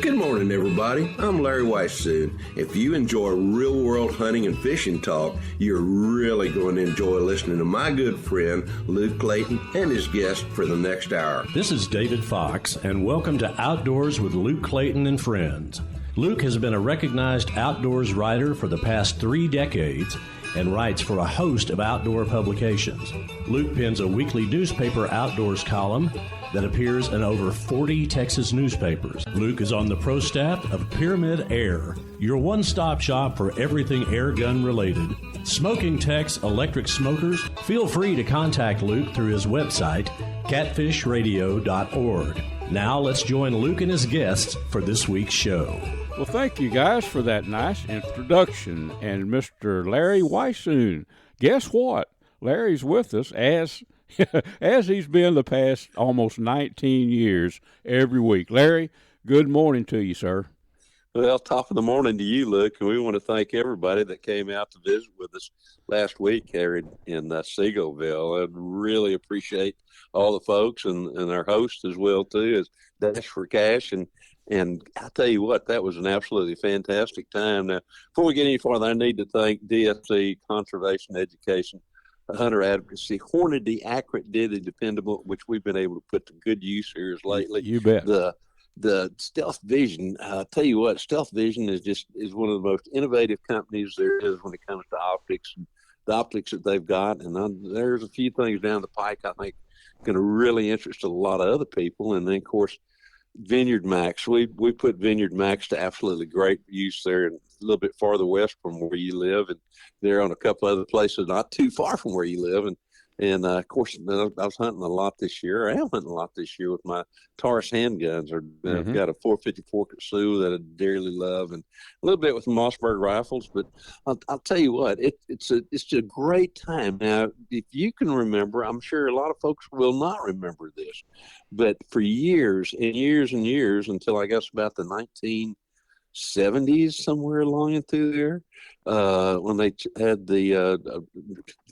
Good morning, everybody. I'm Larry Weishuhn. If you enjoy real-world hunting and fishing talk, you're really going to enjoy listening to my good friend, Luke Clayton, and his guest for the next hour. This is David Fox, and welcome to Outdoors with Luke Clayton and Friends. Luke has been a recognized outdoors writer for the past 3 decades and writes for a host of outdoor publications. Luke pens a weekly newspaper outdoors column that appears in over 40 Texas newspapers. Luke is on the pro staff of Pyramid Air, your one-stop shop for everything air gun related. Smoking techs, electric smokers, feel free to contact Luke through his website, catfishradio.org. Now let's join Luke and his guests for this week's show. Well, thank you guys for that nice introduction. And Mr. Larry Weishuhn, guess what? Larry's with us as he's been the past almost 19 years every week. Larry, good morning to you, sir. Well, top of the morning to you, Luke, and we want to thank everybody that came out to visit with us last week here in Seagoville. I really appreciate all the folks and our host as well, too, as Dash for Cash. And I tell you what, that was an absolutely fantastic time. Now, before we get any farther, I need to thank DSC, Conservation Education, Hunter Advocacy, Hornady, Accurate, Deadly, Dependable, which we've been able to put to good use here lately. You bet. The Stealth Vision, I'll tell you what, Stealth Vision is one of the most innovative companies there is when it comes to optics and the optics that they've got. And there's a few things down the pike I think going to really interest a lot of other people. And then, of course, Vineyard Max. We put Vineyard Max to absolutely great use there and a little bit farther west from where you live, and they're on a couple other places not too far from where you live. And of course, I was hunting a lot this year. I am hunting a lot this year with my Taurus handguns. I've got a 454 Sioux that I dearly love, and a little bit with Mossberg rifles. But I'll tell you what, it's a great time. Now, if you can remember, I'm sure a lot of folks will not remember this, but for years and years and years, until I guess about the 1970s, somewhere along in through there, when they had the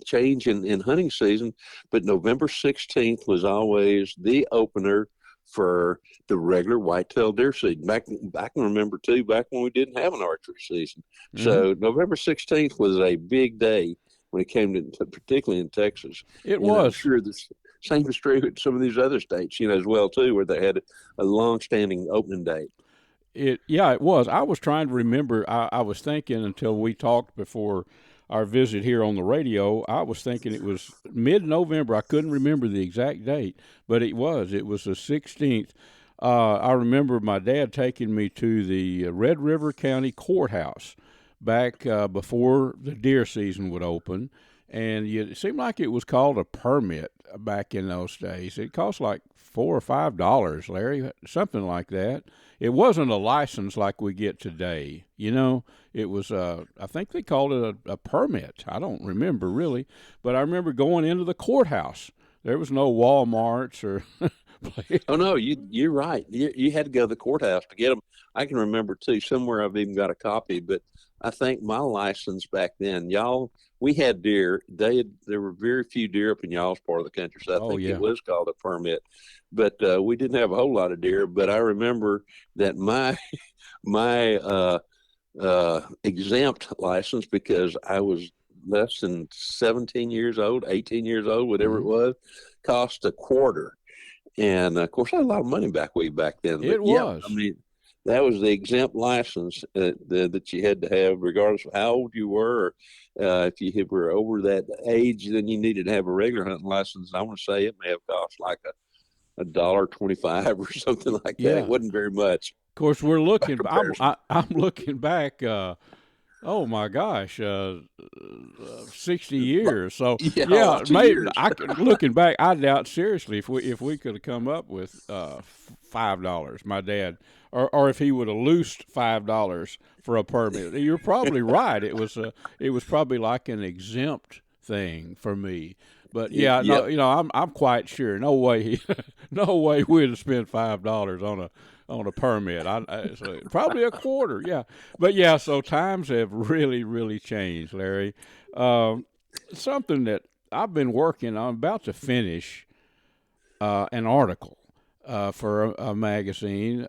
change in hunting season. But November 16th was always the opener for the regular whitetail deer season. I can remember too, back when we didn't have an archery season. So November 16th was a big day when it came to, particularly in Texas. It was. I'm sure the same is true in some of these other states, as well too, where they had a long-standing opening date. It was. I was trying to remember. I was thinking until we talked before our visit here on the radio, I was thinking it was mid-November. I couldn't remember the exact date, but it was. It was the 16th. I remember my dad taking me to the Red River County Courthouse back before the deer season would open, and it seemed like it was called a permit back in those days. It cost like $4 or $5, Larry, something like that. It wasn't a license like we get today. It was, I think they called it a permit. I don't remember really, but I remember going into the courthouse. There was no Walmarts or. Oh, no, you're right. You had to go to the courthouse to get them. I can remember, too, somewhere I've even got a copy, but I think my license back then, we had deer. There were very few deer up in y'all's part of the country, so I think it was called a permit. But we didn't have a whole lot of deer. But I remember that my exempt license, because I was less than 17 years old, 18 years old, whatever it was, cost $0.25. And, of course, I had a lot of money way back then. It was. I mean, that was the exempt license that you had to have, regardless of how old you were. If you were over that age, then you needed to have a regular hunting license. I want to say it may have cost like $1.25 or something like that. It wasn't very much. Of course, we're looking. I'm looking back. Oh my gosh, 60 years. So maybe years. Looking back, I doubt seriously if we could have come up with $5, my dad, or if he would have loosed $5 for a permit. You're probably right. It was probably like an exempt thing for me. But I'm quite sure. No way we'd have spent $5 on a permit. So probably $0.25. Yeah, but so times have really, really changed, Larry. Something that I've been working on, I'm about to finish an article for a magazine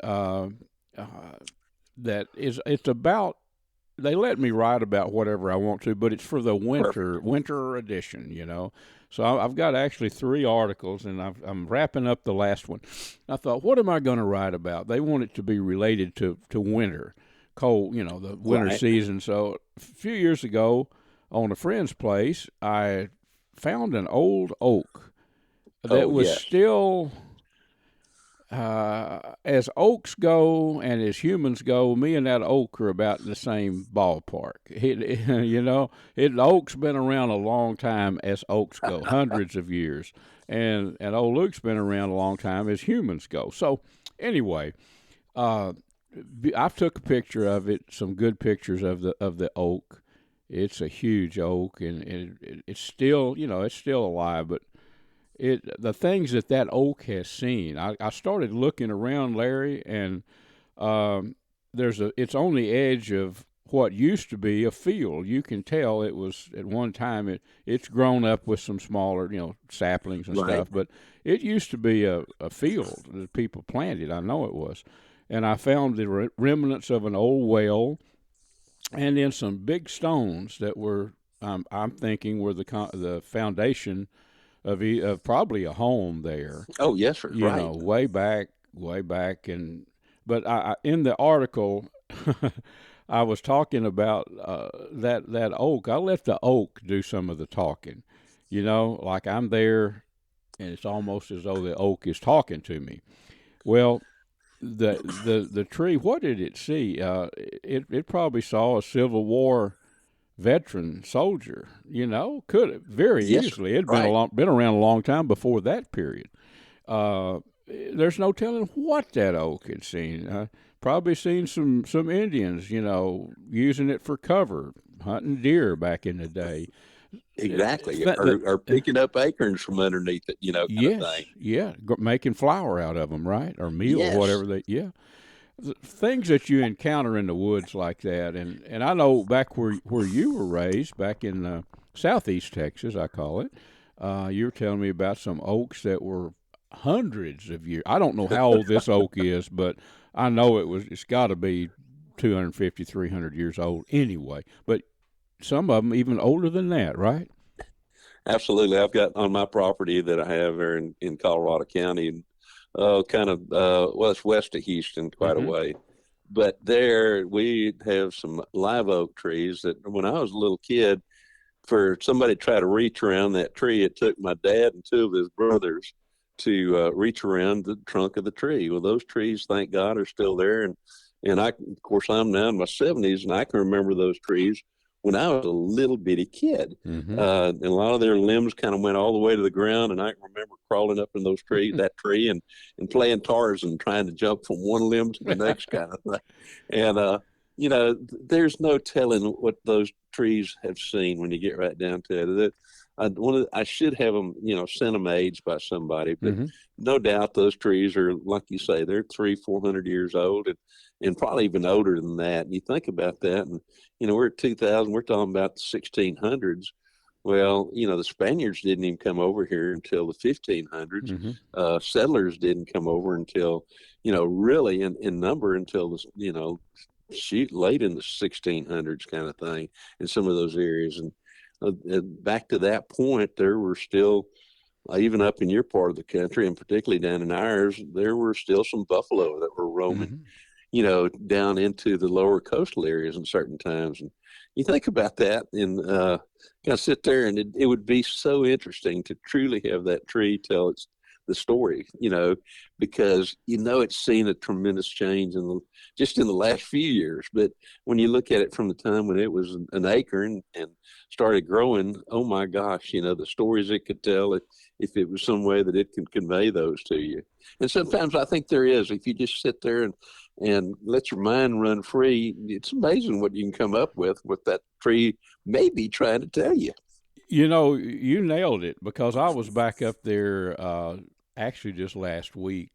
that it's about. They let me write about whatever I want to, but it's for the winter edition, you know. So I've got actually 3 articles, and I'm wrapping up the last one. I thought, what am I going to write about? They want it to be related to winter, cold, you know, the winter season. So a few years ago, on a friend's place, I found an old oak that was still. As oaks go and as humans go, me and that oak are about in the same ballpark. The oak's been around a long time as oaks go, hundreds of years, and old Luke's been around a long time as humans go. So, anyway, I took a picture of it, some good pictures of the oak. It's a huge oak, and it's still, it's still alive, but. The things that oak has seen. I started looking around, Larry, and it's on the edge of what used to be a field. You can tell it was at one time it's grown up with some smaller, saplings and stuff, but it used to be a field that people planted. I know it was, and I found the remnants of an old well, and then some big stones that were I'm thinking were the foundation of probably a home there. Oh, yes, sir. You know, way back, but I in the article, I was talking about that oak. I let the oak do some of the talking. Like I'm there, and it's almost as though the oak is talking to me. Well, the tree. What did it see? It probably saw a Civil War veteran soldier, could have very easily. It'd been around a long time before that period. There's no telling what that oak had seen. Probably seen some Indians, using it for cover, hunting deer back in the day. Exactly, or picking up acorns from underneath it, kind of thing. Yeah, making flour out of them, right, or meal, or whatever things that you encounter in the woods like that, and I know back where you were raised, back in southeast Texas, I call it, you were telling me about some oaks that were hundreds of years. I don't know how old this oak is, but I know it's got to be 250, 300 years old anyway, but some of them even older than that, right? Absolutely. I've got on my property that I have there in Colorado County, it's west of Houston quite a way. But there we have some live oak trees that when I was a little kid, for somebody to try to reach around that tree, it took my dad and 2 of his brothers to reach around the trunk of the tree. Well, those trees, thank God, are still there. And I, of course, I'm now in my 70s, and I can remember those trees when I was a little bitty kid. And a lot of their limbs kind of went all the way to the ground, and I can remember crawling up in that tree and playing Tarzan, trying to jump from one limb to the next kind of thing. And there's no telling what those trees have seen when you get right down to it. I should have them, sent them aged by somebody, but no doubt those trees are, like you say, they're 300-400 years old, and probably even older than that. And you think about that, and we're at 2000. We're talking about the 1600s. Well, the Spaniards didn't even come over here until the 1500s. Settlers didn't come over until, really in number until the, late in the 1600s kind of thing in some of those areas. And back to that point, there were still, even up in your part of the country, and particularly down in ours, there were still some buffalo that were roaming, down into the lower coastal areas in certain times. And you think about that and kind of sit there, and it would be so interesting to truly have that tree tell the story, because it's seen a tremendous change just in the last few years. But when you look at it from the time when it was an acorn and started growing, oh my gosh, the stories it could tell if it was some way that it can convey those to you. And sometimes I think there is, if you just sit there and let your mind run free, it's amazing what you can come up with that tree maybe trying to tell you. You nailed it, because I was back up there actually just last week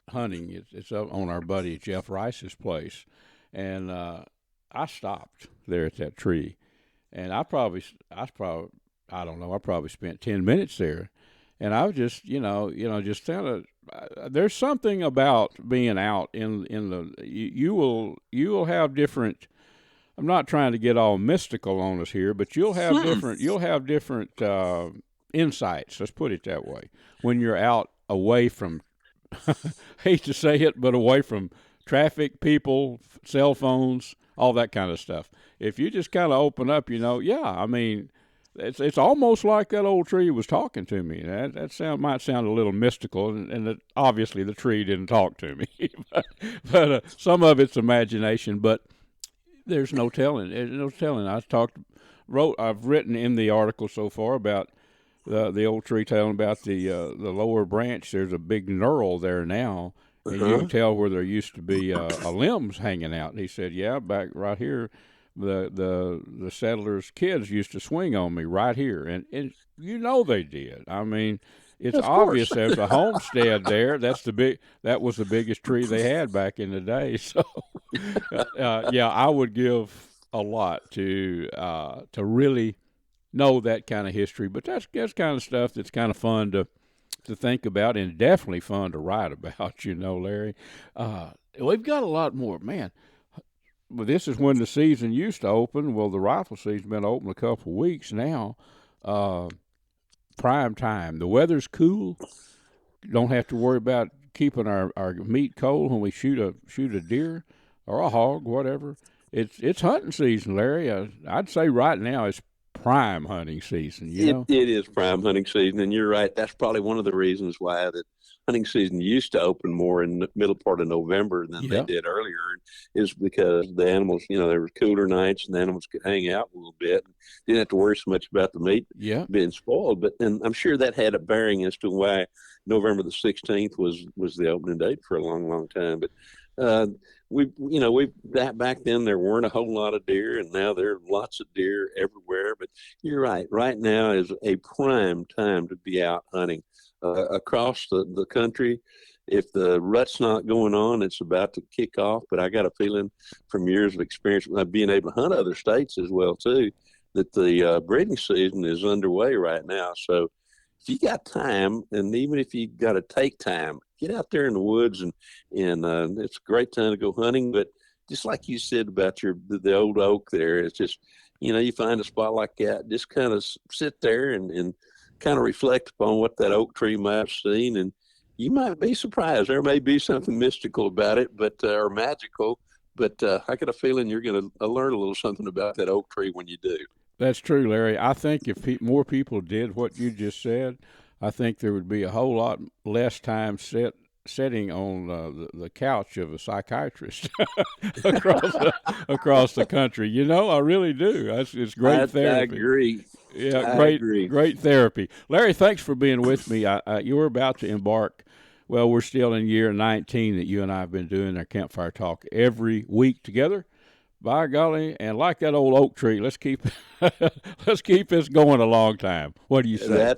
hunting. It's up on our buddy Jeff Rice's place, and I stopped there at that tree, and I probably I don't know, I probably spent 10 minutes there, And I was just, just kind of. There's something about being out in the. You will have different. I'm not trying to get all mystical on us here, but you'll have different. You'll have different insights. Let's put it that way. When you're out away from, hate to say it, but away from traffic, people, cell phones, all that kind of stuff. If you just kind of open up, I mean, it's almost like that old tree was talking to me. That might sound a little mystical, and obviously the tree didn't talk to me, but some of it's imagination. But there's no telling. There's no telling. I've written in the article so far about the old tree telling about the lower branch. There's a big knurl there now, and you can tell where there used to be a limbs hanging out. And he said, "Yeah, back right here, the settlers' kids used to swing on me right here, and they did. I mean." It's obvious there's a homestead there. That was the biggest tree they had back in the day. So, I would give a lot to really know that kind of history. But that's kind of stuff that's kind of fun to think about, and definitely fun to write about. Larry. We've got a lot more, man. Well, this is when the season used to open. Well, the rifle season's been open a couple of weeks now. Prime time. The weather's cool. Don't have to worry about keeping our meat cold when we shoot a deer or a hog, whatever. It's hunting season, Larry. I'd say right now it's prime hunting season. It is prime hunting season, and you're right. That's probably one of the reasons why that hunting season used to open more in the middle part of November than they did earlier, is because the animals, there were cooler nights and the animals could hang out a little bit. Didn't have to worry so much about the meat being spoiled. And I'm sure that had a bearing as to why November the 16th was the opening date for a long, long time. But back then there weren't a whole lot of deer, and now there are lots of deer everywhere. But you're right. Right now is a prime time to be out hunting across the country. If the rut's not going on, it's about to kick off. But I got a feeling from years of experience, being able to hunt other states as well too, that the breeding season is underway right now. So if you got time, and even if you got to take time, get out there in the woods, and it's a great time to go hunting. But just like you said about the old oak there, it's just, you find a spot like that, just kind of sit there and kind of reflect upon what that oak tree might have seen, and you might be surprised. There may be something mystical about it, or magical, but I got a feeling you're going to learn a little something about that oak tree when you do. That's true, Larry. I think if more people did what you just said, I think there would be a whole lot less time sitting on the couch of a psychiatrist across the country. I really do. It's great therapy. I agree. Yeah, I agree. Great therapy. Larry, thanks for being with me. You were about to embark. Well, we're still in year 19 that you and I have been doing our Campfire Talk every week together. By golly, and like that old oak tree, let's keep this going a long time. What do you say?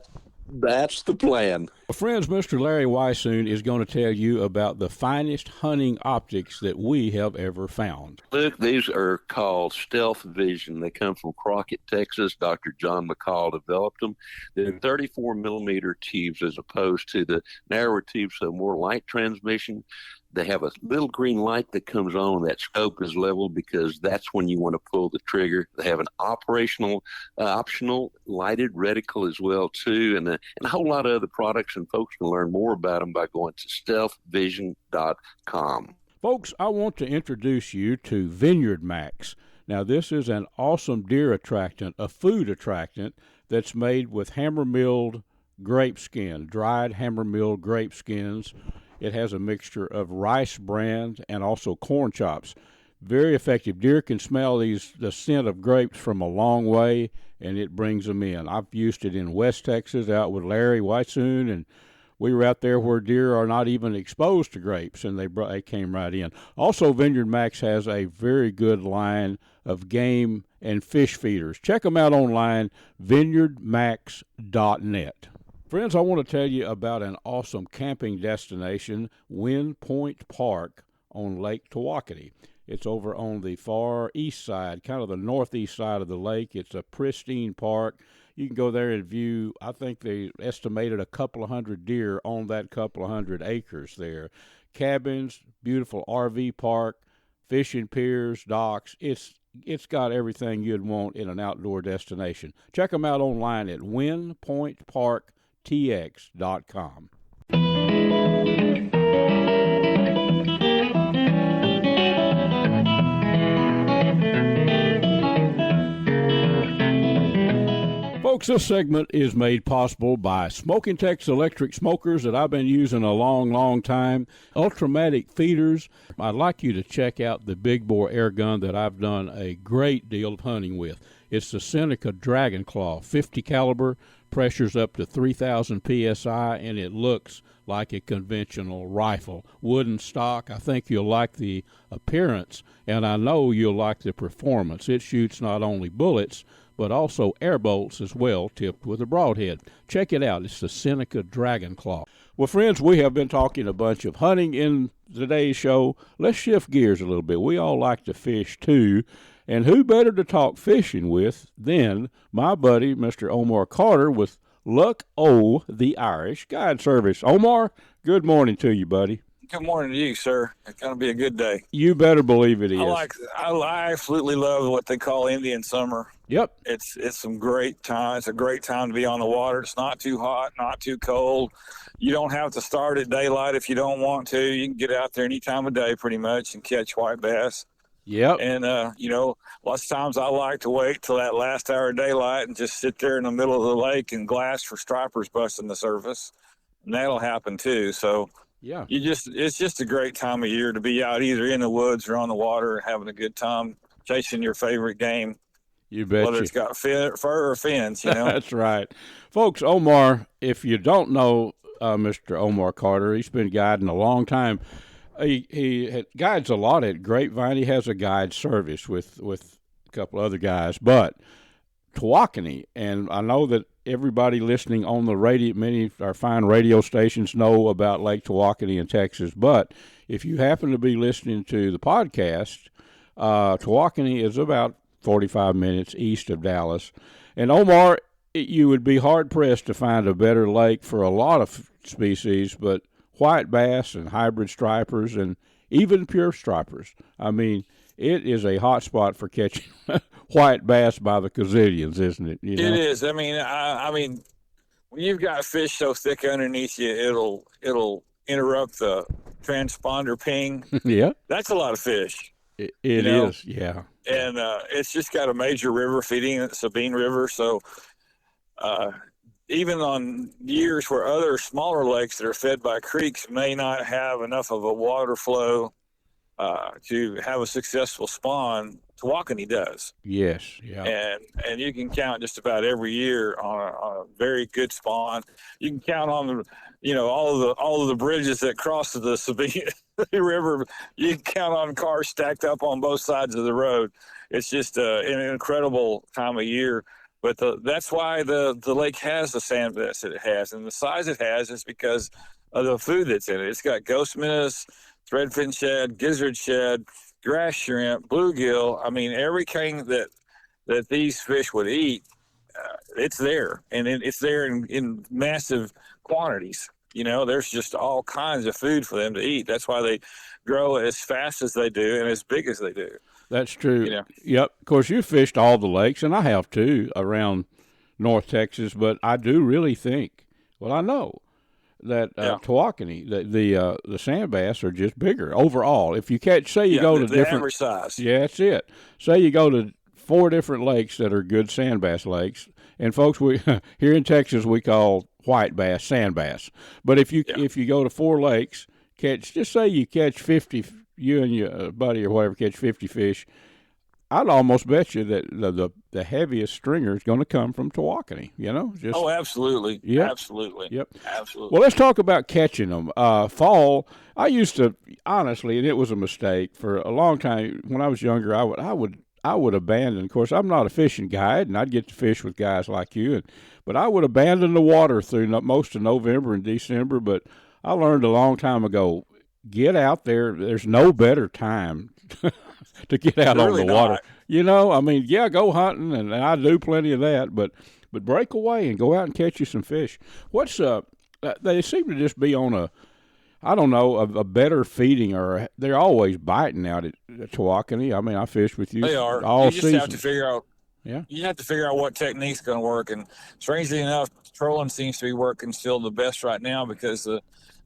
That's the plan. Well, friends, Mr. Larry Weishuhn is going to tell you about the finest hunting optics that we have ever found. Look, these are called Stealth Vision. They come from Crockett, Texas. Dr. John McCall developed them. They're 34 millimeter tubes as opposed to the narrower tubes, so more light transmission. They have a little green light that comes on. That scope is level because that's when you want to pull the trigger. They have an optional lighted reticle as well too, and a whole lot of other products. And folks can learn more about them by going to stealthvision.com. Folks, I want to introduce you to Vineyard Max. Now, this is an awesome deer attractant, a food attractant that's made with hammer-milled grape skin, dried hammer-milled grape skins. It has a mixture of rice bran and also corn chops. Very effective. Deer can smell the scent of grapes from a long way, and it brings them in. I've used it in West Texas out with Larry Weishuhn, and we were out there where deer are not even exposed to grapes, and they came right in. Also, Vineyard Max has a very good line of game and fish feeders. Check them out online, vineyardmax.net. Friends, I want to tell you about an awesome camping destination, Wind Point Park on Lake Tawakoni. It's over on the far east side, kind of the northeast side of the lake. It's a pristine park. You can go there and view, I think they estimated a couple of hundred deer on that couple of hundred acres there. Cabins, beautiful RV park, fishing piers, docks. It's got everything you'd want in an outdoor destination. Check them out online at windpointparktx.com. Folks, this segment is made possible by Smoking Tex electric smokers that I've been using a long, long time. Ultramatic feeders. I'd like you to check out the big bore air gun that I've done a great deal of hunting with. It's the Seneca Dragon Claw, 50 caliber, pressures up to 3,000 psi, and it looks like a conventional rifle. Wooden stock. I think you'll like the appearance, and I know you'll like the performance. It shoots not only bullets, but also air bolts as well, tipped with a broadhead. Check it out. It's the Seneca Dragon Claw. Well, friends, we have been talking a bunch of hunting in today's show. Let's shift gears a little bit. We all like to fish, too. And who better to talk fishing with than my buddy, Mr. Omar Carter, with Luck O, the Irish Guide Service. Omar, good morning to you, buddy. Good morning to you, sir. It's going to be a good day. You better believe it is. I absolutely love what they call Indian summer. Yep. It's some great time. It's a great time to be on the water. It's not too hot, not too cold. You don't have to start at daylight if you don't want to. You can get out there any time of day pretty much and catch white bass. Yep. And, lots of times I like to wait till that last hour of daylight and just sit there in the middle of the lake and glass for stripers busting the surface. And that'll happen too. So, yeah, it's just a great time of year to be out either in the woods or on the water having a good time chasing your favorite game. You bet. Whether it's got fur or fins, That's right. Folks, Omar, if you don't know Mr. Omar Carter, he's been guiding a long time. He guides a lot at Grapevine. He has a guide service with a couple other guys, but Tawakoni, and I know that everybody listening on the radio, many of our fine radio stations know about Lake Tawakoni in Texas, but if you happen to be listening to the podcast, Tawakoni is about 45 minutes east of Dallas. And Omar, you would be hard-pressed to find a better lake for a lot of species, but white bass and hybrid stripers and even pure stripers. I mean, it is a hot spot for catching white bass by the gazillions, isn't it? It is. I mean, when you've got fish so thick underneath you, it'll interrupt the transponder ping. Yeah, that's a lot of fish. It is. Yeah, and it's just got a major river feeding it, Sabine River. So even on years where other smaller lakes that are fed by creeks may not have enough of a water flow to have a successful spawn, Tawakoni does. Yes, yeah. And you can count just about every year on a very good spawn. You can count on all of the bridges that cross the Sabine River. You can count on cars stacked up on both sides of the road. It's just an incredible time of year. But that's why the lake has the sand bass that it has, and the size it has is because of the food that's in it. It's got ghost minnows, threadfin shad, gizzard shad, grass shrimp, bluegill. I mean, everything that these fish would eat, it's there, and it's there in massive quantities. There's just all kinds of food for them to eat. That's why they grow as fast as they do and as big as they do. That's true. Yep. Of course, you fished all the lakes, and I have too, around North Texas. But I do really think, I know that Tawakoni, the sand bass are just bigger overall. If you catch, say you go to the different average size. Yeah, that's it. Say you go to 4 different lakes that are good sand bass lakes, and folks, we here in Texas we call white bass sand bass. But if you go to 4 lakes, just say you catch 50. You and your buddy or whatever catch 50 fish, I'd almost bet you that the heaviest stringer is going to come from Tawakoni, absolutely. Yep. Absolutely. Yep. Absolutely. Well, let's talk about catching them. Fall, I used to, honestly, and it was a mistake, for a long time when I was younger, I would abandon, of course, I'm not a fishing guide, and I'd get to fish with guys like you, but I would abandon the water through most of November and December, but I learned a long time ago, get out there. There's no better time to get out on the water. Go hunting, and I do plenty of that. But but break away and go out and catch you some fish. What's they seem to just be on a, I don't know, a better feeding, or they're always biting out at Tawakoni. I mean, I fished with you They are. all You just season. have to figure out. Yeah. You have to figure out what technique's going to work, and strangely enough, trolling seems to be working still the best right now because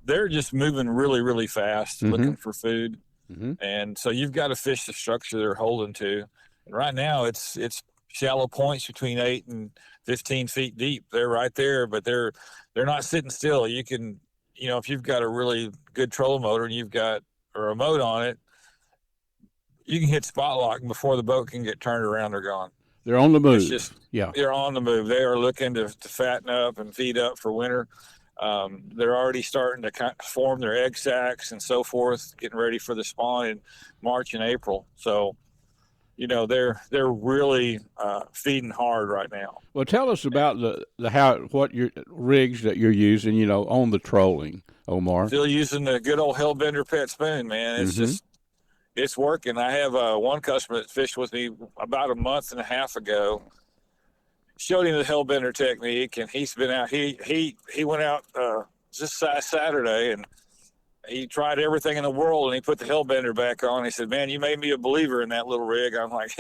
they're just moving really, really fast, looking for food, and so you've got to fish the structure they're holding to. And right now, it's shallow points between 8 and 15 feet deep. They're right there, but they're not sitting still. You can, if you've got a really good trolling motor and you've got a remote on it, you can hit spot lock before the boat can get turned around. They're gone. They're on the move. It's just, yeah, they're on the move. They are looking to fatten up and feed up for winter. They're already starting to kind of form their egg sacs and so forth, getting ready for the spawn in March and April. So, they're really feeding hard right now. Well, tell us about what your rigs that you're using, on the trolling, Omar. Still using the good old Hellbender pet spoon, man. It's just, it's working. I have one customer that fished with me about a month and a half ago. Showed him the Hellbender technique, and he's been out. He went out just Saturday, and he tried everything in the world, and he put the Hellbender back on. He said, "Man, you made me a believer in that little rig." I'm like,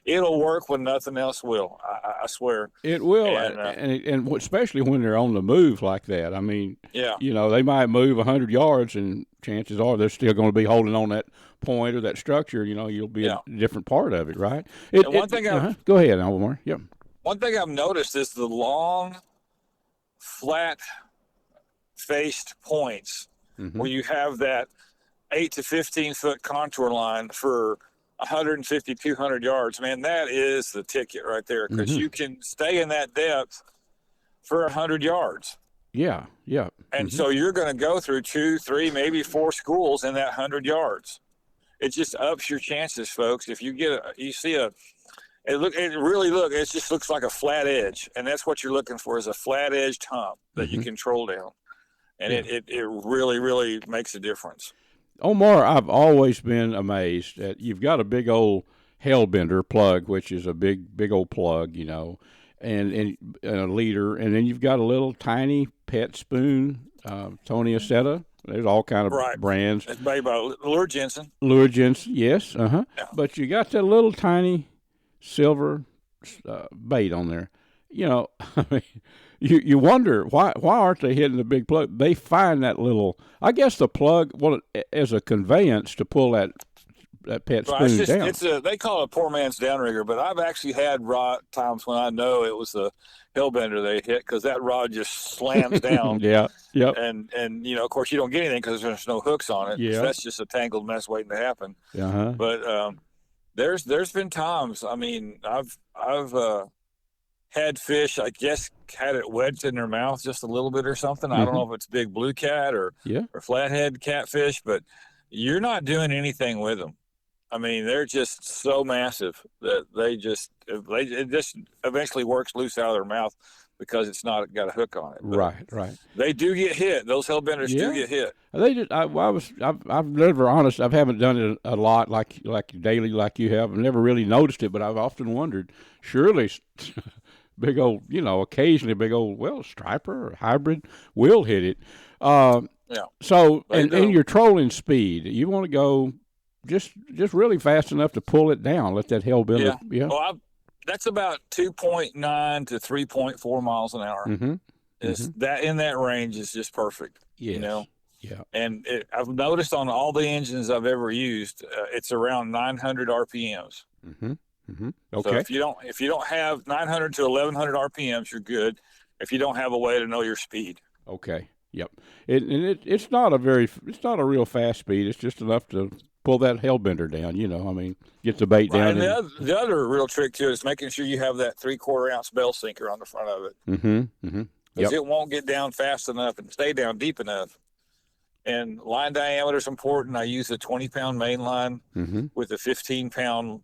"It'll work when nothing else will. I swear." It will, and especially when they're on the move like that. I mean, yeah, they might move 100 yards, and chances are they're still going to be holding on that point or that structure. You'll be a different part of it, right? One thing, go ahead, Omar. Yep. One thing I've noticed is the long, flat-faced points where you have that 8 to 15 foot contour line for 150, 200 yards. Man, that is the ticket right there, because you can stay in that depth for 100 yards. Yeah, yeah. And so you're going to go through 2, 3, maybe 4 schools in that 100 yards. It just ups your chances, folks. If you see it just looks like a flat edge, and that's what you're looking for, is a flat edged hump that you can troll down, and it really, really makes a difference. Omar, I've always been amazed that you've got a big old Hellbender plug, which is a big old plug, and a leader, and then you've got a little tiny pet spoon, Tony Aceta. There's all kind of brands. It's made by Lure Jensen. Yes, Yeah. But you got that little tiny silver bait on there. I mean, you wonder why aren't they hitting the big plug? They find that little, I guess the plug, as a conveyance to pull that pet spoon down. They call it a poor man's downrigger, but I've actually had times when I know it was the Hellbender they hit, because that rod just slams down. Yeah. And of course you don't get anything because there's no hooks on it. Yeah. So that's just a tangled mess waiting to happen. But there's been times, I mean, I've had fish, I guess, had it wedged in their mouth just a little bit or something. I don't know if it's big blue cat or flathead catfish, but you're not doing anything with them. I mean, they're just so massive that it just eventually works loose out of their mouth because it's not got a hook on it. But right. They do get hit. Those Hellbenders do get hit. They did. I've never honest. I haven't done it a lot like daily like you have. I've never really noticed it, but I've often wondered. Surely, big old, occasionally big old striper or hybrid will hit it. So and your trolling speed, you want to go just really fast enough to pull it down. Let that Hellbender. Yeah. Well, that's about 2.9 to 3.4 miles an hour. That in that range is just perfect. Yes. Yeah. And I've noticed on all the engines I've ever used, it's around 900 RPMs. Okay. So if you don't have 900 to 1100 RPMs, you're good. If you don't have a way to know your speed. Okay. Yep. It's not a real fast speed. It's just enough to pull that Hellbender down. I mean, get the bait down. And the other real trick to it is making sure you have that 3/4 ounce bell sinker on the front of it. Because it won't get down fast enough and stay down deep enough. And line diameter is important. I use a 20-pound main line with a 15-pound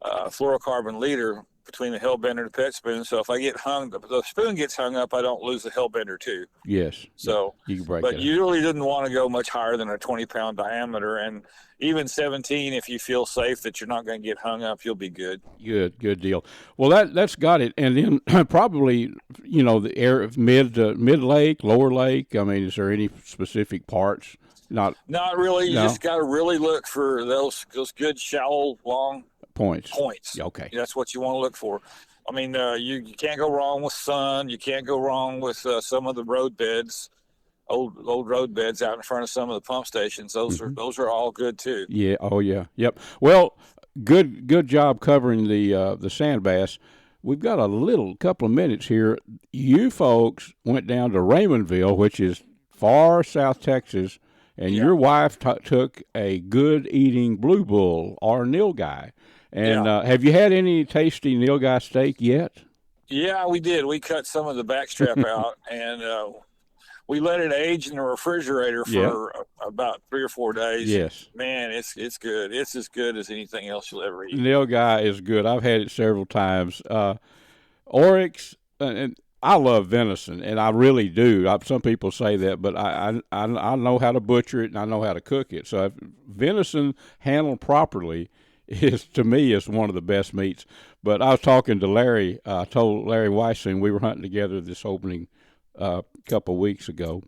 fluorocarbon leader, between the Hellbender and the pet spoon. So if I get the spoon gets hung up, I don't lose the Hellbender too. Yes. So, you can break but it you really didn't want to go much higher than a 20-pound diameter. And even 17, if you feel safe that you're not going to get hung up, you'll be good. Good deal. Well, that's got it. And then probably, the air mid lake, lower lake. I mean, is there any specific parts? Not really. You just got to really look for those good shallow, long points. Okay. That's what you want to look for. I mean, you can't go wrong with sun. You can't go wrong with some of the road beds, old road beds out in front of some of the pump stations. Those are all good too. Yeah. Oh yeah. Yep. Well, good job covering the sand bass. We've got a couple of minutes here. You folks went down to Raymondville, which is far South Texas, and your wife took a good eating blue bull or Nilgai. And have you had any tasty Nilgai steak yet? Yeah, we did. We cut some of the backstrap out, and we let it age in the refrigerator for about 3 or 4 days. Yes. Man, it's good. It's as good as anything else you'll ever eat. Nilgai is good. I've had it several times. Oryx, and I love venison, and I really do. Some people say that, but I know how to butcher it, and I know how to cook it. So if venison handled properly to me is one of the best meats. But I was talking to Larry. I told Larry Weishuhn we were hunting together this opening couple of weeks ago,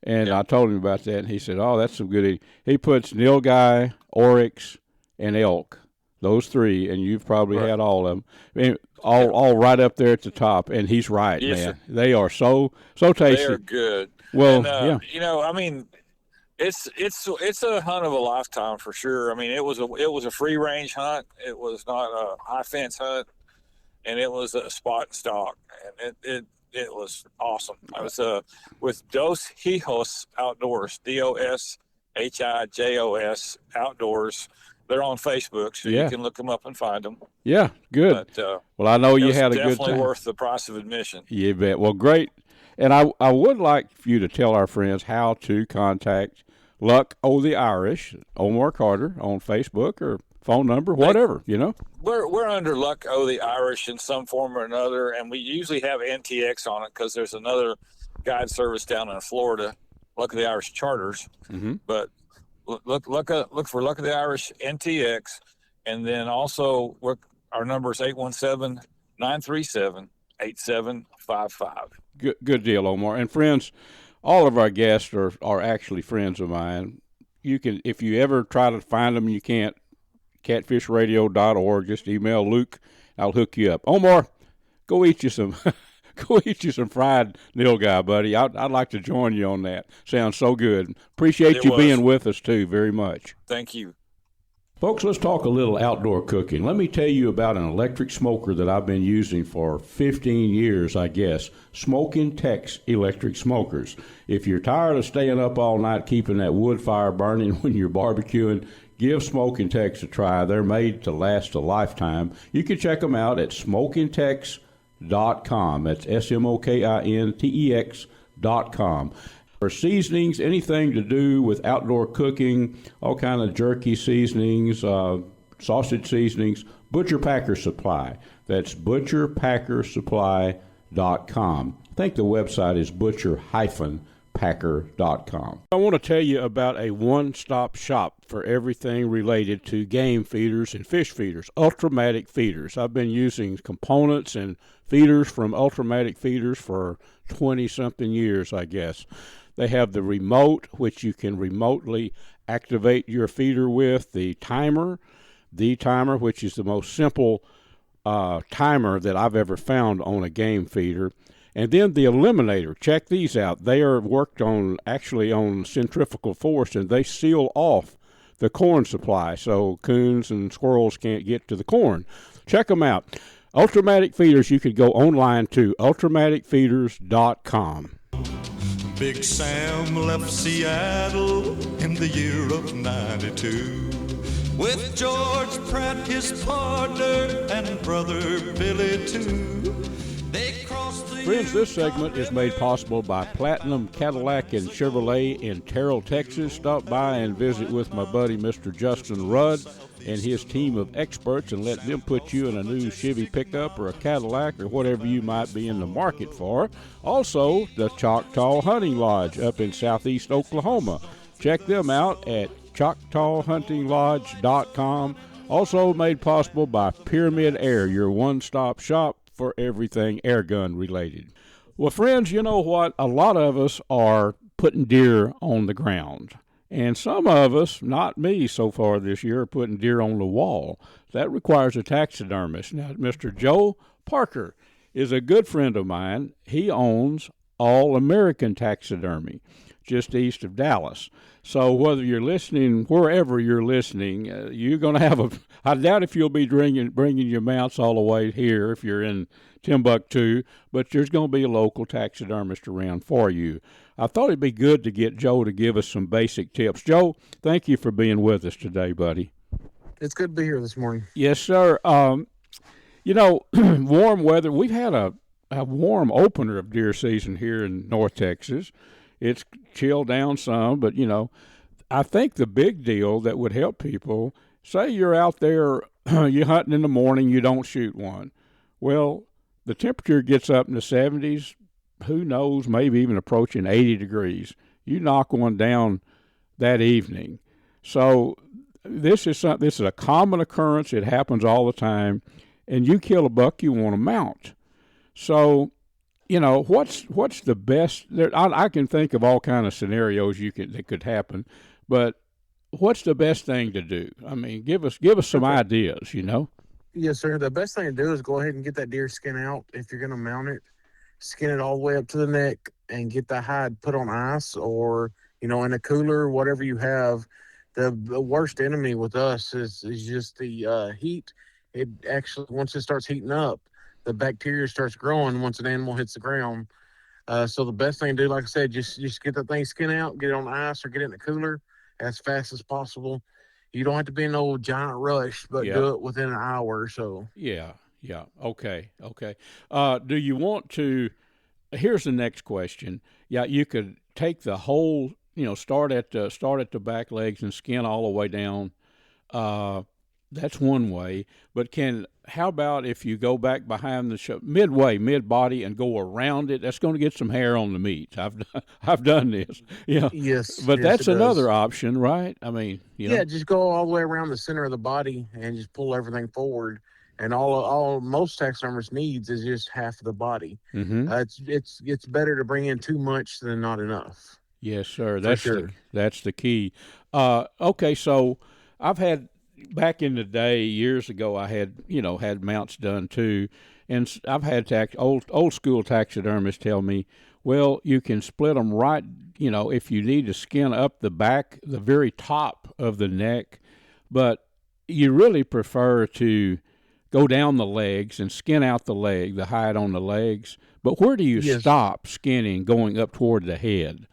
and I told him about that, and he said, "Oh, that's some good eating." He puts Nilgai, Oryx, and elk, those three, and you've probably had all of them. I mean, all right up there at the top, and he's right, yes, man. Sir. They are so tasty. They are good. Well, I mean, it's a hunt of a lifetime for sure. I mean, it was a free range hunt. It was not a high fence hunt, and it was a spot and stock, and it was awesome. I was with Dos Hijos Outdoors, DOSHIJOS Outdoors. They're on Facebook, so you can look them up and find them. Yeah, good. But, well, I know you had a good time. Definitely worth the price of admission. You bet. Well, great. And I would like for you to tell our friends how to contact Luck O' the Irish, Omar Carter, on Facebook or phone number, whatever, We're under Luck O' the Irish in some form or another, and we usually have NTX on it because there's another guide service down in Florida, Luck of the Irish Charters. Mm-hmm. But look for Luck of the Irish NTX, and then also our number is 817-937-8755. Good deal, Omar. And friends, all of our guests are actually friends of mine. You can, if you ever try to find them, you can't. CatFishRadio.org. Just email Luke. I'll hook you up. Omar, go eat you some. Go eat you some fried Nilgai, buddy. I'd like to join you on that. Sounds so good. Appreciate you being with us, too, very much. Thank you. Folks, let's talk a little outdoor cooking. Let me tell you about an electric smoker that I've been using for 15 years, I guess. Smoking Tex electric smokers. If you're tired of staying up all night keeping that wood fire burning when you're barbecuing, give Smoking Tex a try. They're made to last a lifetime. You can check them out at smokingtex.com. That's SMOKINTEX.com. For seasonings, anything to do with outdoor cooking, all kind of jerky seasonings, sausage seasonings, Butcher Packer Supply. That's butcherpackersupply.com. I think the website is butcher-packer.com. I want to tell you about a one-stop shop for everything related to game feeders and fish feeders, Ultramatic feeders. I've been using components and feeders from Ultramatic feeders for 20-something years, I guess. They have the remote, which you can remotely activate your feeder with, the timer, which is the most simple timer that I've ever found on a game feeder, and then the eliminator. Check these out. They are worked on centrifugal force, and they seal off the corn supply so coons and squirrels can't get to the corn. Check them out. Ultramatic feeders, you could go online to ultramaticfeeders.com. Big Sam left Seattle in the year of 92 with George Pratt, his partner, and brother Billy too. They crossed the Friends, this segment is made possible by Platinum Cadillac and Chevrolet in Terrell, Texas. Stop by and visit with my buddy, Mr. Justin Rudd, and his team of experts, and let them put you in a new Chevy pickup or a Cadillac or whatever you might be in the market for. Also, the Choctaw Hunting Lodge up in southeast Oklahoma. Check them out at ChoctawHuntingLodge.com. Also made possible by Pyramid Air, your one-stop shop for everything airgun related. Well, friends, you know what? A lot of us are putting deer on the ground. And some of us, not me so far this year, are putting deer on the wall. That requires a taxidermist. Now, Mr. Joe Parker is a good friend of mine. He owns All American Taxidermy, just east of Dallas. So whether you're listening, wherever you're listening, you're going to have I doubt if you'll be bringing your mounts all the way here if you're in Timbuktu, but there's going to be a local taxidermist around for you. I thought it'd be good to get Joe to give us some basic tips. Joe, thank you for being with us today, buddy. It's good to be here this morning. Yes, sir. Warm weather. We've had a warm opener of deer season here in North Texas. It's chilled down some, but, I think the big deal that would help people, say you're out there, you're hunting in the morning, you don't shoot one. Well, the temperature gets up in the 70s, who knows, maybe even approaching 80 degrees. You knock one down that evening. So this is a common occurrence. It happens all the time. And you kill a buck, you want to mount. So, what's the best? I can think of all kind of scenarios that could happen, but what's the best thing to do? I mean, give us some ideas. Yes, sir. The best thing to do is go ahead and get that deer skin out. If you're going to mount it, skin it all the way up to the neck and get the hide put on ice or, in a cooler, whatever you have. The worst enemy with us is just the heat. It actually, once it starts heating up, the bacteria starts growing once an animal hits the ground. So the best thing to do, like I said, just get that thing skin out, get it on ice or get it in the cooler as fast as possible. You don't have to be in no giant rush, but do it within an hour or so. Yeah. Okay. Do you want to? Here's the next question. Yeah, you could take the whole, start at the back legs and skin all the way down. That's one way. But how about if you go back behind the mid body and go around it? That's going to get some hair on the meat. I've done this. Yeah. Yes. But yes, that's another option, right? I mean, just go all the way around the center of the body and just pull everything forward. And most taxidermist needs is just half of the body. Mm-hmm. It's better to bring in too much than not enough. Yes, sir. That's the key. Okay, so I've had. Back in the day, years ago, I had mounts done too, and I've had old school taxidermists tell me, well, you can split them right, if you need to skin up the back, the very top of the neck, but you really prefer to go down the legs and skin out the hide on the legs. But where do you stop skinning, going up toward the head?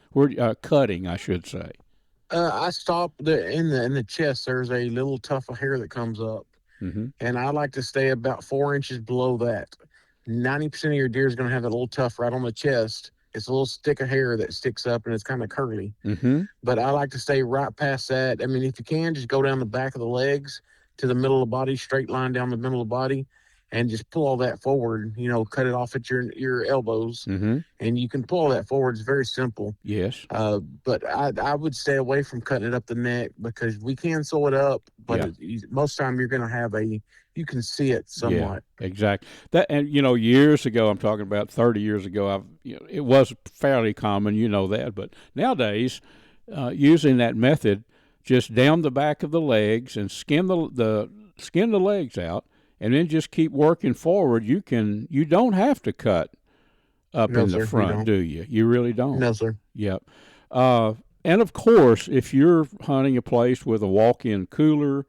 Cutting, I should say. I stop in the chest. There's a little tuft of hair that comes up, and I like to stay about 4 inches below that. 90% of your deer is going to have that little tuft right on the chest. It's a little stick of hair that sticks up, and it's kind of curly. Mm-hmm. But I like to stay right past that. I mean, if you can, just go down the back of the legs to the middle of the body, straight line down the middle of the body, and just pull all that forward. Cut it off at your elbows, and you can pull all that forward. It's very simple. Yes. But I would stay away from cutting it up the neck because we can sew it up, but most time you're going to have you can see it somewhat. Yeah, exactly. Years ago, I'm talking about 30 years ago, it was fairly common, that. But nowadays, using that method, just down the back of the legs and skin the legs out, and then just keep working forward. You don't have to cut up in the front, do you? You really don't. No, sir. Yep. And of course, if you're hunting a place with a walk-in cooler,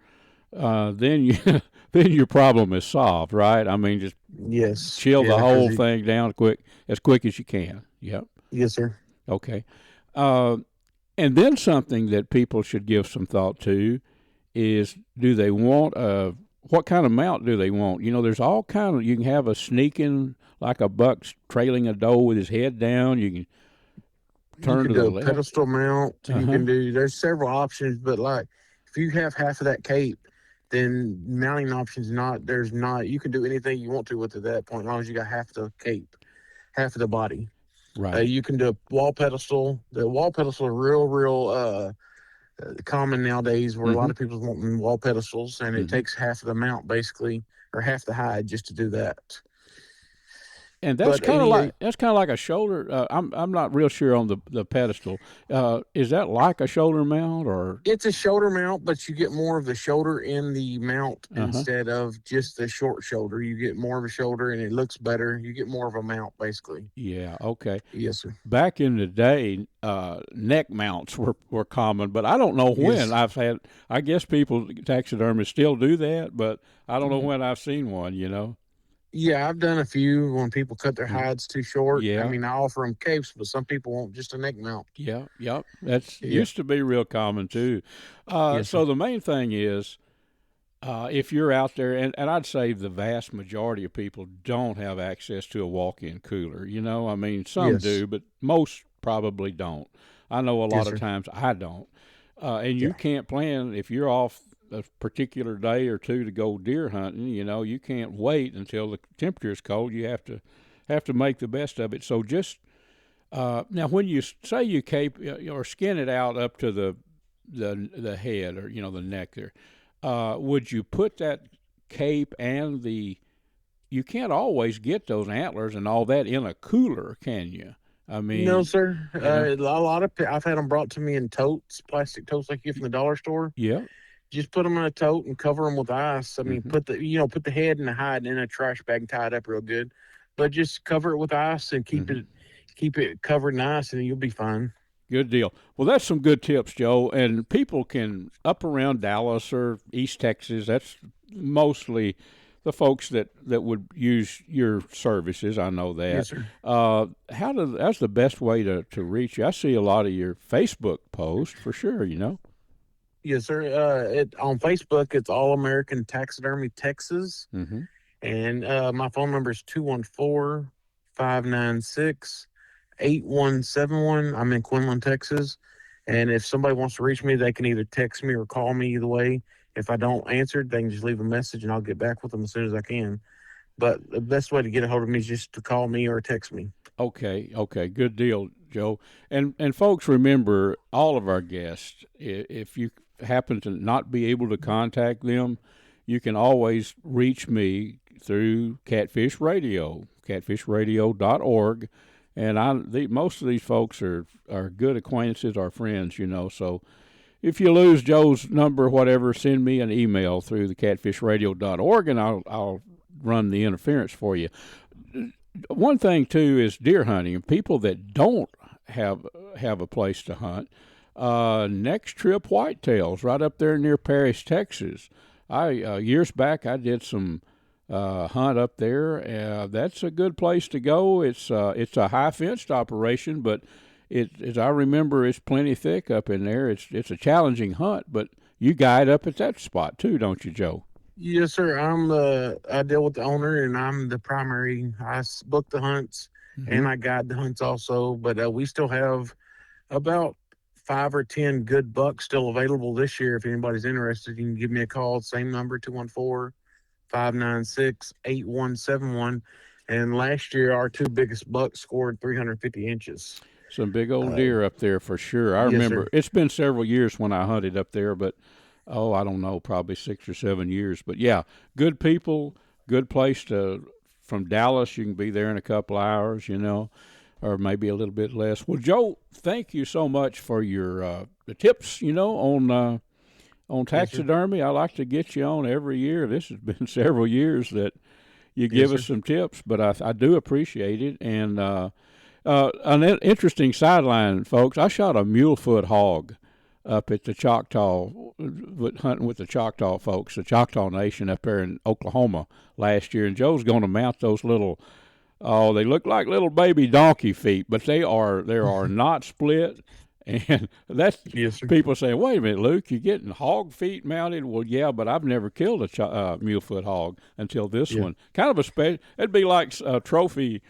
then your problem is solved, right? I mean, just chill the whole thing down as quick as you can. Yep. Yes, sir. Okay. And then something that people should give some thought to is, do they want what kind of mount do they want? There's all kind of. You can have a sneaking, like a buck trailing a doe with his head down. You can turn to the left. Pedestal mount. You can do. There's several options, but like if you have half of that cape, then mounting options there's not. You can do anything you want to with it at that point, as long as you got half the cape, half of the body. Right. You can do a wall pedestal. The wall pedestal are real common nowadays, where a lot of people's wanting wall pedestals, and it takes half of the mount basically, or half the hide, just to do that. And that's kind of like a shoulder. I'm not real sure on the pedestal. Is that like a shoulder mount, or? It's a shoulder mount, but you get more of the shoulder in the mount instead of just the short shoulder. You get more of a shoulder, and it looks better. You get more of a mount, basically. Yeah. Okay. Yes, sir. Back in the day, neck mounts were common, but I don't know when. Yes. I guess taxidermists still do that, but I don't know when I've seen one. Yeah, I've done a few when people cut their hides too short. Yeah. I mean, I offer them capes, but some people want just a neck mount. Yeah, yep. That's used to be real common too. So the main thing is, if you're out there, and I'd say the vast majority of people don't have access to a walk-in cooler. I mean, some do, but most probably don't. I know a lot of times I don't. And you can't plan if you're off a particular day or two to go deer hunting. You can't wait until the temperature is cold. You have to make the best of it. So just now, when you say you cape or skin it out up to the head, or the neck there, would you put that cape and you can't always get those antlers and all that in a cooler, can you? I mean, no, sir. A lot of I've had them brought to me in totes, plastic totes like you get from the dollar store. Yeah. Just put them in a tote and cover them with ice. I mean, put the head and the hide in a trash bag and tie it up real good, but just cover it with ice and keep it covered in ice, and you'll be fine. Good deal. Well, that's some good tips, Joe. And people can up around Dallas or East Texas. That's mostly the folks that would use your services. I know that. Yes, sir. That's the best way to reach you. I see a lot of your Facebook posts for sure. Yes, sir. On Facebook, it's All American Taxidermy Texas. And my phone number is 214-596-8171. I'm in Quinlan, Texas. And if somebody wants to reach me, they can either text me or call me either way. If I don't answer, they can just leave a message, and I'll get back with them as soon as I can. But the best way to get a hold of me is just to call me or text me. Okay. Good deal, Joe. And folks, remember, all of our guests, if you happen to not be able to contact them, you can always reach me through Catfish Radio, catfishradio.org. And most of these folks are good acquaintances, our friends, so if you lose Joe's number, whatever, send me an email through the catfishradio.org, and I'll run the interference for you. One thing too is deer hunting. People that don't have a place to hunt, next trip whitetails right up there near Paris, Texas. Years back I did some hunt up there. That's a good place to go. It's a high fenced operation, but as I remember, it's plenty thick up in there. It's a challenging hunt, but you guide up at that spot too, don't you, Joe? Yes, sir. I deal with the owner, and I'm the primary. I book the hunts, and I guide the hunts also. But we still have about 5 or 10 good bucks still available this year. If anybody's interested, you can give me a call. Same number, 214-596-8171. And last year, our 2 biggest bucks scored 350 inches. Some big old deer up there for sure. I remember. It's been several years when I hunted up there, but I don't know, probably 6 or 7 years. But yeah, good people, good place from Dallas. You can be there in a couple hours, or maybe a little bit less. Well, Joe, thank you so much for your the tips, on taxidermy. I like to get you on every year. This has been several years that you give us some tips, but I do appreciate it. And an interesting sideline, folks, I shot a mulefoot hog up at the Choctaw, hunting with the Choctaw folks, the Choctaw Nation up there in Oklahoma last year. And Joe's going to mount those little, they look like little baby donkey feet, but they are not split. And that's Yes, sir. people saying, wait a minute, Luke, you're getting hog feet mounted? Well, yeah, but I've never killed a mule foot hog until this one. Kind of a special, it'd be like a trophy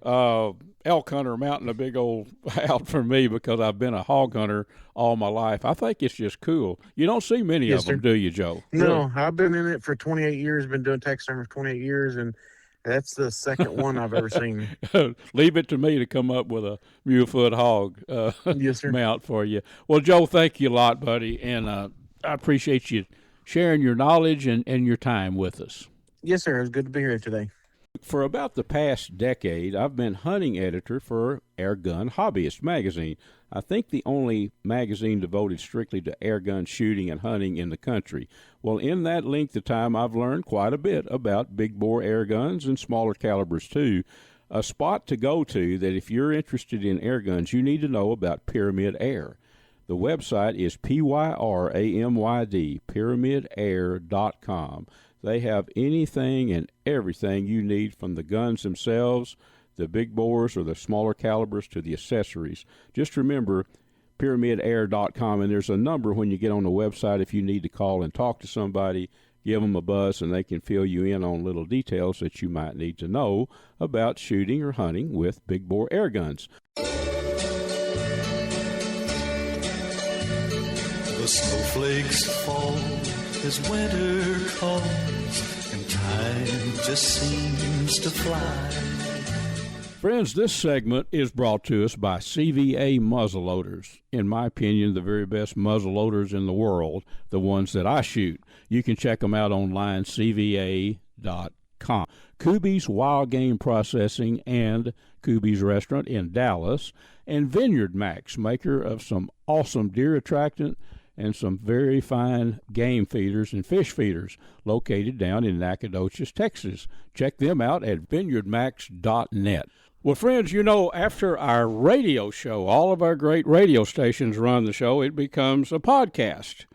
elk hunter mounting a big old out for me because I've been a hog hunter all my life. I think it's just cool. You don't see many Yes, of them, sir. do you, Joe? No, I've been in it for 28 years, been doing taxidermy for 28 years, and that's the second one I've ever seen. Leave it to me to come up with a mule foot hog Yes, sir. mount for you. Well, Joe, thank you a lot, buddy, and I appreciate you sharing your knowledge and your time with us. Yes, sir. It was good to be here today. For about the past decade, I've been hunting editor for Airgun Hobbyist magazine. I think the only magazine devoted strictly to airgun shooting and hunting in the country. Well, in that length of time, I've learned quite a bit about big bore air guns and smaller calibers too. A spot to go to that if you're interested in air guns, you need to know about Pyramid Air. The website is PYRAMYD, pyramidair.com. They have anything and everything you need, from the guns themselves, the big bores or the smaller calibers, to the accessories. Just remember pyramidair.com, and there's a number when you get on the website if you need to call and talk to somebody. Give them a buzz, and they can fill you in on little details that you might need to know about shooting or hunting with big bore air guns. The snowflakes fall as winter comes, and time just seems to fly. Friends, this segment is brought to us by CVA muzzleloaders. In my opinion, the very best muzzleloaders in the world, the ones that I shoot. You can check them out online, cva.com. Kubi's Wild Game Processing and Kubi's Restaurant in Dallas, and Vineyard Max, maker of some awesome deer attractant and some very fine game feeders and fish feeders, located down in Nacogdoches, Texas. Check them out at vineyardmax.net. Well, friends, you know, after our radio show, all of our great radio stations run the show, it becomes a podcast.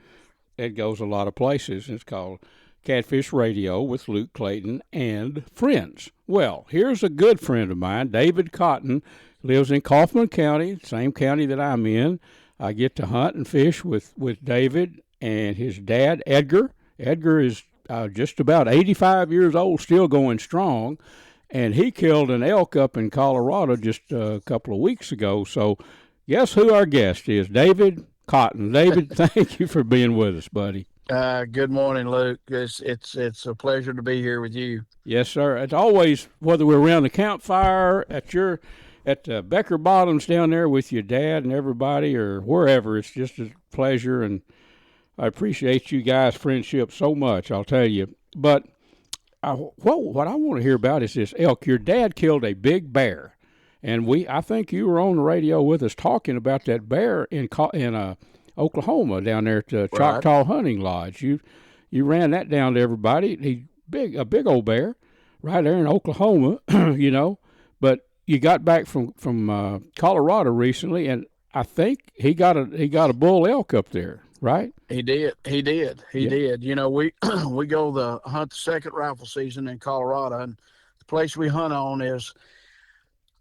It goes a lot of places. It's called Catfish Radio with Luke Clayton and Friends. Well, here's a good friend of mine, David Cotton, lives in Kaufman County, same county that I'm in. I get to hunt and fish with David and his dad, Edgar. Edgar is just about 85 years old, still going strong, and he killed an elk up in Colorado just a couple of weeks ago. So guess who our guest is? David Cotton. David, thank you for being with us, buddy. Good morning, Luke. It's a pleasure to be here with you. Yes, sir. It's always, whether we're around the campfire, at the Becker Bottoms down there with your dad and everybody, or wherever, it's just a pleasure, and I appreciate you guys' friendship so much, I'll tell you. But what I want to hear about is this elk. Your dad killed a big bear, and I think you were on the radio with us talking about that bear in Oklahoma down there at the Choctaw Hunting Lodge. You ran that down to everybody. A big old bear right there in Oklahoma, you know, but you got back from Colorado recently, and I think he got a bull elk up there, right? He did. You know, we go hunt the second rifle season in Colorado, and the place we hunt on is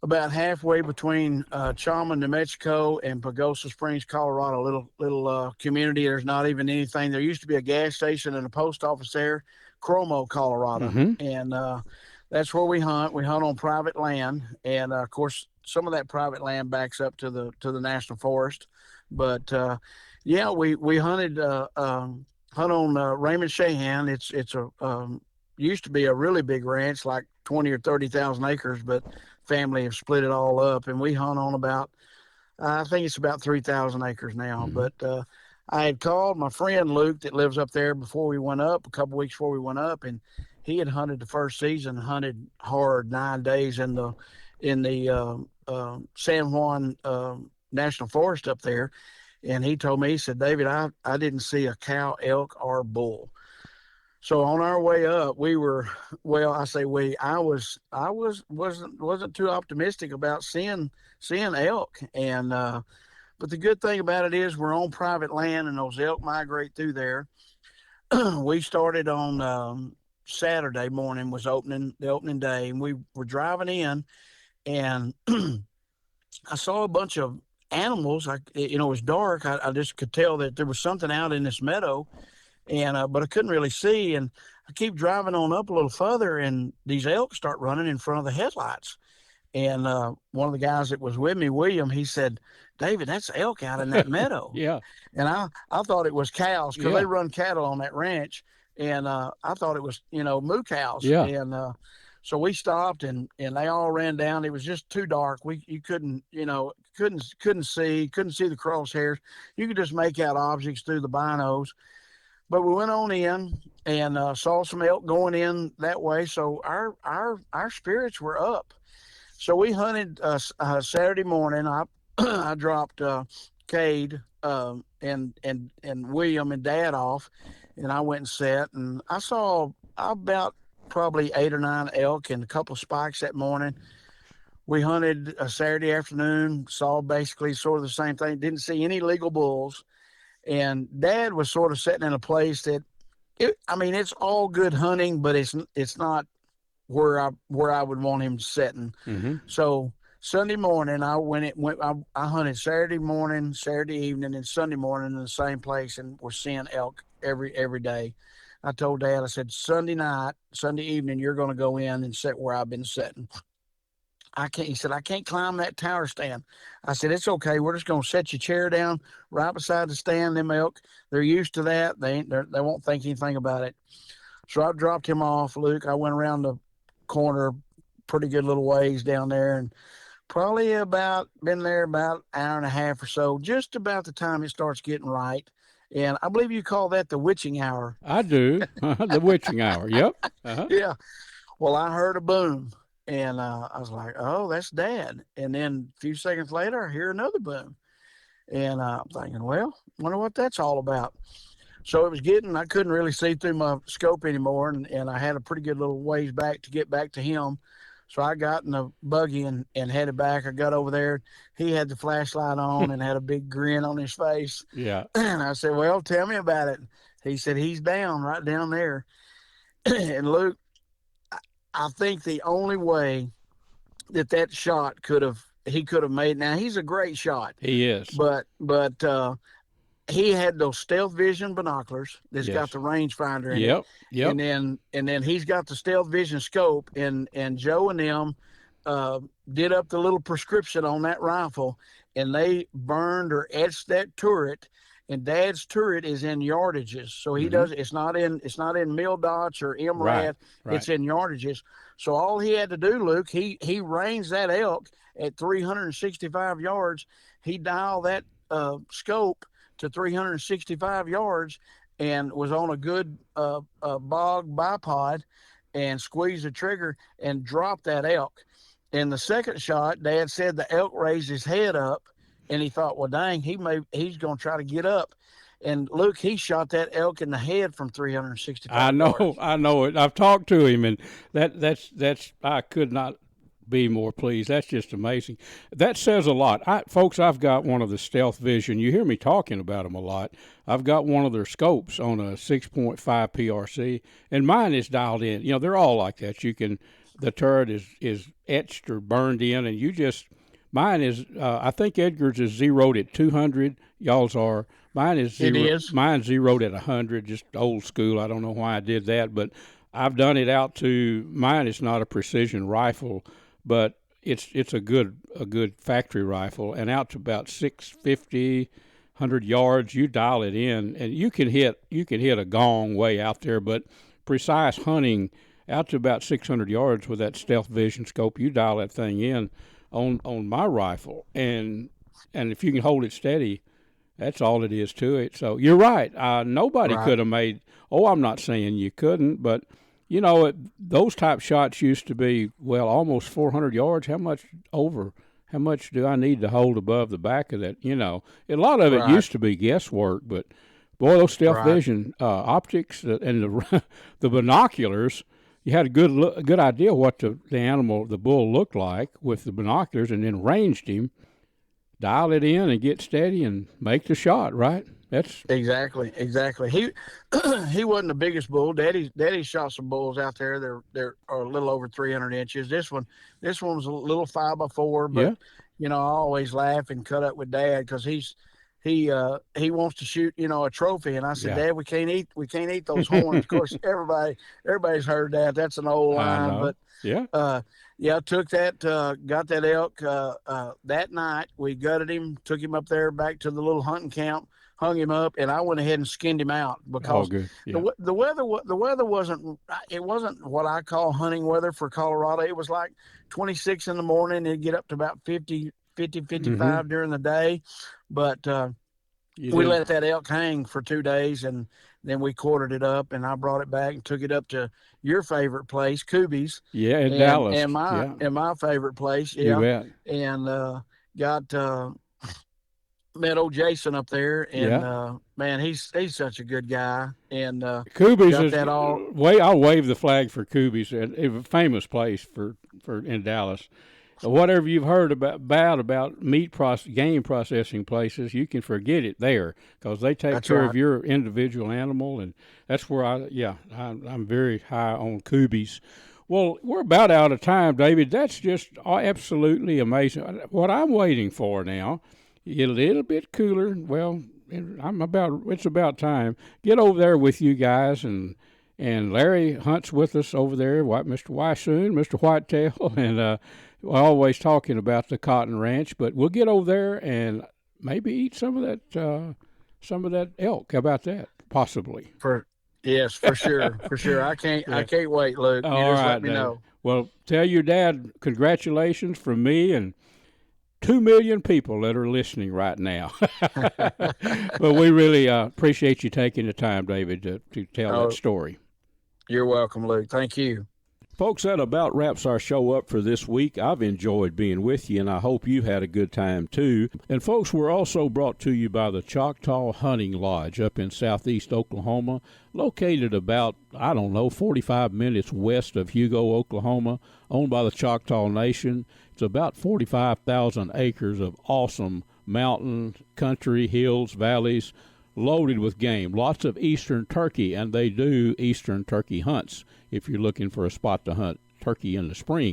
about halfway between Chalma, New Mexico, and Pagosa Springs, Colorado. Little community. There's not even anything. There used to be a gas station and a post office there, Chromo, Colorado, and that's where we hunt. We hunt on private land, and of course, some of that private land backs up to the national forest. But yeah, we hunted hunt on Raymond Shahan. It's used to be a really big ranch, like 20 or 30,000 acres, but family have split it all up, and we hunt on about I think it's about 3,000 acres now. But I had called my friend Luke that lives up there before we went up, a couple weeks before we went up, and he had hunted the first season, hunted hard 9 days in the San Juan National Forest up there. And he told me, he said, David, I didn't see a cow, elk, or bull. So on our way up, we were, well, I say we, I wasn't too optimistic about seeing elk. And but the good thing about it is we're on private land, and those elk migrate through there. We started on Saturday morning was the opening day, and we were driving in, and I saw a bunch of animals. It was dark. I just could tell that there was something out in this meadow, and but I couldn't really see. And I keep driving on up a little further, and these elk start running in front of the headlights. And one of the guys that was with me, William, he said, "David, that's elk out in that meadow." Yeah. And I thought it was cows because they run cattle on that ranch, and I thought it was moo cows. Yeah. And so we stopped, and they all ran down. It was just too dark. You couldn't see the crosshairs. You could just make out objects through the binos. But we went on in and saw some elk going in that way. So our spirits were up. So we hunted Saturday morning. I dropped Cade and William and Dad off, and I went and sat, and I saw about probably 8 or 9 elk and a couple of spikes that morning. We hunted a Saturday afternoon, saw basically sort of the same thing. Didn't see any legal bulls, and Dad was sort of sitting in a place that, it's all good hunting, but it's not where I would want him sitting. Mm-hmm. So Sunday morning, I hunted Saturday morning, Saturday evening, and Sunday morning in the same place, and we're seeing elk every day. I told Dad, I said, Sunday evening, you're going to go in and sit where I've been sitting. He said, I can't climb that tower stand. I said, it's okay. We're just going to set your chair down right beside the stand. Them elk, they're used to that. They won't think anything about it. So I dropped him off, Luke. I went around the corner, pretty good little ways down there, and probably been there about an hour and a half or so, just about the time it starts getting right. And I believe you call that the witching hour. I do. The witching hour. Yep. Uh-huh. Yeah. Well, I heard a boom, and I was like, oh, that's Dad. And then a few seconds later, I hear another boom. And I'm thinking, well, wonder what that's all about. So it was I couldn't really see through my scope anymore, and I had a pretty good little ways back to get back to him. So I got in the buggy and headed back. I got over there. He had the flashlight on and had a big grin on his face. Yeah. And I said, well, tell me about it. He said, he's down right down there. And Luke, I think the only way that shot he could have made. Now, he's a great shot. He is. But he had those stealth vision binoculars that's got the rangefinder in it. Yep. And then he's got the stealth vision scope, and Joe and them did up the little prescription on that rifle, and they burned or etched that turret. And Dad's turret is in yardages, so he does. It's not in mil dots or MRAD. Right. It's in yardages. So all he had to do, Luke, he ranged that elk at 365 yards. He dialed that scope to 365 yards and was on a good bog bipod and squeezed the trigger and dropped that elk. In the second shot, Dad said the elk raised his head up, and he thought, well, dang, he's going to try to get up. And Luke, he shot that elk in the head from 365 yards. I know it. I've talked to him, and that's I could not be more pleased. That's just amazing. That says a lot. Folks, I've got one of the Stealth Vision. You hear me talking about them a lot. I've got one of their scopes on a 6.5 PRC, and mine is dialed in. They're all like that. The turret is etched or burned in, and mine is, I think Edgar's is zeroed at 200. Y'all's are. Mine is zero. It is. Mine's zeroed at 100, just old school. I don't know why I did that, but I've done it out to, mine is not a precision rifle, but it's a good factory rifle, and out to about 650, 100 yards, you dial it in, and you can hit a gong way out there, but precise hunting out to about 600 yards with that Stealth Vision scope, you dial that thing in on my rifle, and if you can hold it steady, that's all it is to it. So you're right. Nobody could have made. Oh, I'm not saying you couldn't, but those type shots used to be almost 400 yards. How much do I need to hold above the back of that? A lot of it used to be guesswork, but boy, those Stealth Vision optics and the binoculars. You had a good idea what the bull looked like with the binoculars, and then ranged him, dial it in, and get steady and make the shot. Right? That's exactly. He wasn't the biggest bull. Daddy shot some bulls out there. They're a little over 300 inches. This one was a little 5x4, but I always laugh and cut up with Dad because he wants to shoot, a trophy. And I said, Yeah. Dad, we can't eat those horns. Of course, everybody's heard that. That's an old line, but yeah, took that, got that elk, that night. We gutted him, took him up there back to the little hunting camp, hung him up, and I went ahead and skinned him out because good. Yeah. the weather wasn't what I call hunting weather for Colorado. It was like 26 in the morning. It'd get up to about 50, 55 during the day. But we let that elk hang for 2 days, and then we quartered it up, and I brought it back and took it up to your favorite place, Kubi's. Yeah, in Dallas. And my favorite place. You bet. And got met old Jason up there, and man, he's such a good guy. And Kubi's got is that all. I'll wave the flag for Kubi's, a famous place for in Dallas. Whatever you've heard about game processing places, you can forget it there because they take care of your individual animal, and that's where I'm very high on Kubi's. Well, we're about out of time, David. That's just absolutely amazing. What I'm waiting for now, get a little bit cooler. Well, it's about time. Get over there with you guys, and Larry hunts with us over there. Mr. Weishuhn, Mr. Whitetail, and we're always talking about the Cotton Ranch. But we'll get over there and maybe eat some of that elk. How about that? Possibly. Yes, for sure, for sure. I can't wait, Luke. You just let me know. Well, tell your dad congratulations from me and 2 million people that are listening right now. But we really appreciate you taking the time, David, to tell that story. You're welcome, Luke. Thank you. Folks, that about wraps our show up for this week. I've enjoyed being with you, and I hope you had a good time, too. And, folks, we're also brought to you by the Choctaw Hunting Lodge up in southeast Oklahoma, located about, 45 minutes west of Hugo, Oklahoma, owned by the Choctaw Nation. It's about 45,000 acres of awesome mountain, country, hills, valleys, loaded with game. Lots of eastern turkey, and they do eastern turkey hunts if you're looking for a spot to hunt turkey in the spring.